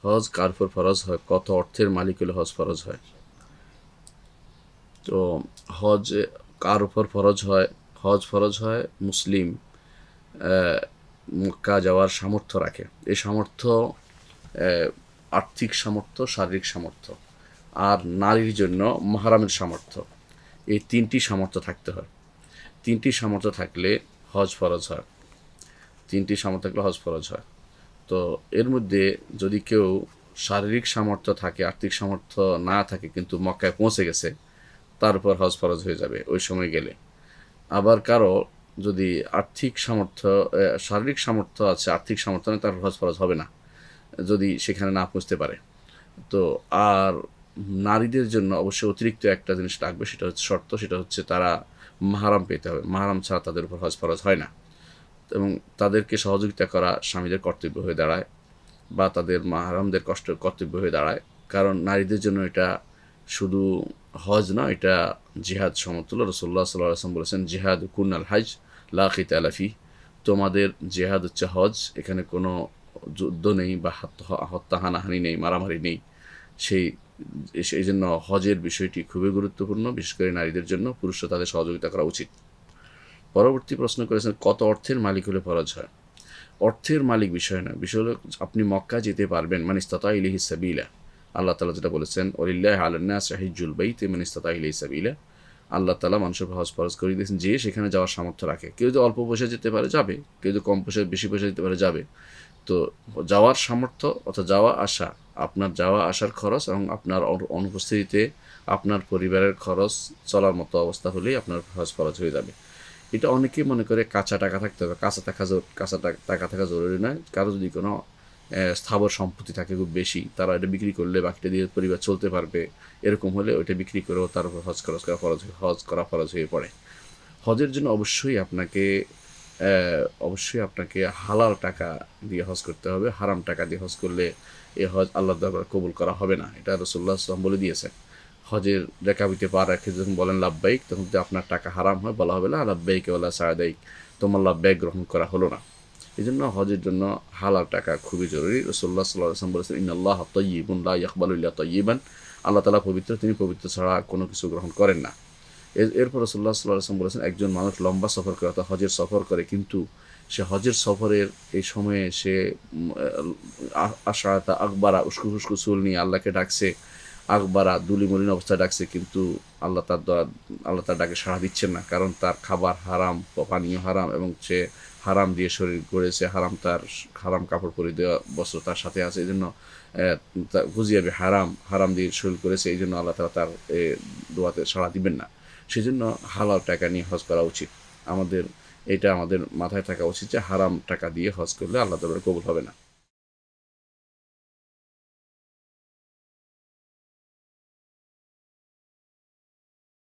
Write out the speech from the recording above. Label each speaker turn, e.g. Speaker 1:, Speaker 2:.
Speaker 1: হজ কার উপর ফরজ হয়, কত অর্থের মালিক হলে হজ ফরজ হয়। তো হজ কার উপর ফরজ হয়? হজ ফরজ হয় মুসলিম মক্কা যাওয়ার সামর্থ্য রাখে। এই সামর্থ্য আর্থিক সামর্থ্য, শারীরিক সামর্থ্য, আর নারীর জন্য মাহরামের সামর্থ্য। এই তিনটি সামর্থ্য থাকতে হয়। তিনটি সামর্থ্য থাকলে হজ ফরজ হয়। তিনটি সামর্থ্য থাকলে হজ ফরজ হয়। তো এর মধ্যে যদি কেউ শারীরিক সামর্থ্য থাকে, আর্থিক সামর্থ্য না থাকে, কিন্তু মক্কায় পৌঁছে গেছে, তার উপর হজ ফরজ হয়ে যাবে ওই সময় গেলে। আবার কারো যদি আর্থিক সামর্থ্য, শারীরিক সামর্থ্য আছে, আর্থিক সামর্থ্য নেই, তার হজ ফরজ হবে না যদি সেখানে না পৌঁছতে পারে। তো আর নারীদের জন্য অবশ্যই অতিরিক্ত একটা জিনিস লাগবে, সেটা হচ্ছে শর্ত, সেটা হচ্ছে তারা মাহরাম পেতে হবে। মাহরাম ছাড়া তাদের উপর হজ ফরজ হয় না। এবং তাদেরকে সহযোগিতা করা স্বামীদের কর্তব্য হয়ে দাঁড়ায়, বা তাদের মাহরামদের কর্তব্য হয়ে দাঁড়ায়। কারণ নারীদের জন্য এটা শুধু হজ না, এটা জিহাদ সমতুল্য। রাসূলুল্লাহ সাল্লাল্লাহু আলাইহি ওয়াসাল্লাম বলেছেন, জিহাদ কুনাল হাজ লা কিতালা ফি। তোমাদের জিহাদ হচ্ছে হজ, এখানে কোনো যুদ্ধ নেই বা হত্যা হানাহানি নেই, মারামারি নেই। সেই সেই জন্য হজের বিষয়টি খুবই গুরুত্বপূর্ণ, বিশেষ করে নারীদের জন্য। পুরুষরা তাদের সহযোগিতা করা উচিত। পরবর্তী প্রশ্ন করেছেন, কত অর্থের মালিক হলে ফরজ হয়? অর্থের মালিক বিষয় না, বিষয় হলো আপনি মক্কা যেতে পারবেন, মান ইসতাতা ইলাইহি সাবিলা। আল্লাহ তাআলা যেটা বলেছেন, ওয়ালিল্লাহি আলান নাসি হিজ্জুল বাইতি মান ইসতাতা ইলাইহি সাবিলা। আল্লাহ তাআলা মানুষের হজ ফরজ করে দিয়েছেন যে সেখানে যাওয়ার সামর্থ্য রাখে। কেউ যদি অল্প পয়সা যেতে পারে যাবে, কেউ যদি কম পয়সা বেশি পয়সা যেতে পারে যাবে। তো যাওয়ার সামর্থ্য অর্থাৎ যাওয়া আসা, আপনার যাওয়া আসার খরচ এবং আপনার অনুপস্থিতিতে আপনার পরিবারের খরচ চলার মতো অবস্থা হলেই আপনার হজ ফরজ হয়ে যাবে। এটা অনেকেই মনে করে কাঁচা টাকা থাকতে হবে। কাঁচা টাকা থাকা জরুরি নয়। কারো যদি কোনো স্থাবর সম্পত্তি থাকে খুব বেশি, তারা এটা বিক্রি করলে বাকিটা দিয়ে পরিবার চলতে পারবে, এরকম হলে ওইটা বিক্রি করেও তার উপর হজ করা ফরজ হয়ে পড়ে। হজের জন্য অবশ্যই আপনাকে হালাল টাকা দিয়ে হজ করতে হবে। হারাম টাকা দিয়ে হজ করলে এ হজ আল্লাহর দরবারে কবুল করা হবে না। এটা রাসূলুল্লাহ সাল্লাল্লাহু আলাইহি ওয়াসাল্লাম বলে দিয়েছেন। হজের রেকাবিতে পা রাখে যখন বলেন লাব্বাইক, তখন যদি আপনার টাকা হারাম হয়, বলা হবে না লাব্বাইক ওয়ালা সাদাইক, তোমার লাব্বাইক গ্রহণ করা হলো না। এই জন্য হজের জন্য হালাল টাকা খুবই জরুরি। রাসূলুল্লাহ সাল্লাল্লাহু আলাইহি ওয়াসাল্লাম বলেছেন, ইন্নাল্লাহা তাইয়্যিবুন লা ইয়াকবালু ইল্লা তাইয়্যিবান। আল্লাহ তাআলা পবিত্র, তিনি পবিত্র ছাড়া কোনো কিছু গ্রহণ করেন না। এরপর রাসূলুল্লাহ সাল্লাল্লাহু আলাইহি ওয়াসাল্লাম বলেছেন, একজন মানুষ লম্বা সফর করে অর্থাৎ হজের সফর করে, কিন্তু সে হজের সফরের এই সময়ে সে আশারাতা আকবারা, উস্কো খুস্কো চুল নিয়ে আল্লাহকে ডাকছে, আকবারা দুলি মলিন অবস্থায় ডাকছে, কিন্তু আল্লাহ তার ডাকে সাড়া দিচ্ছেন না। কারণ তার খাবার হারাম, পানীয় হারাম, এবং সে হারাম দিয়ে শরীর গড়েছে, হারাম কাপড় পরে দেওয়া বস্ত্র তার সাথে আছে। এই জন্য গুজিয়াবে হারাম দিয়ে শরীর করেছে, এই জন্য আল্লাহ তাআলা তার দোয়াতে সাড়া দিবেন না। সেজন্য হালাল টাকা নিয়ে হজ করা উচিত। আমাদের মাথায় থাকা উচিত যে হারাম টাকা দিয়ে হজ করলে আল্লাহ তাআলার কবুল হবে না।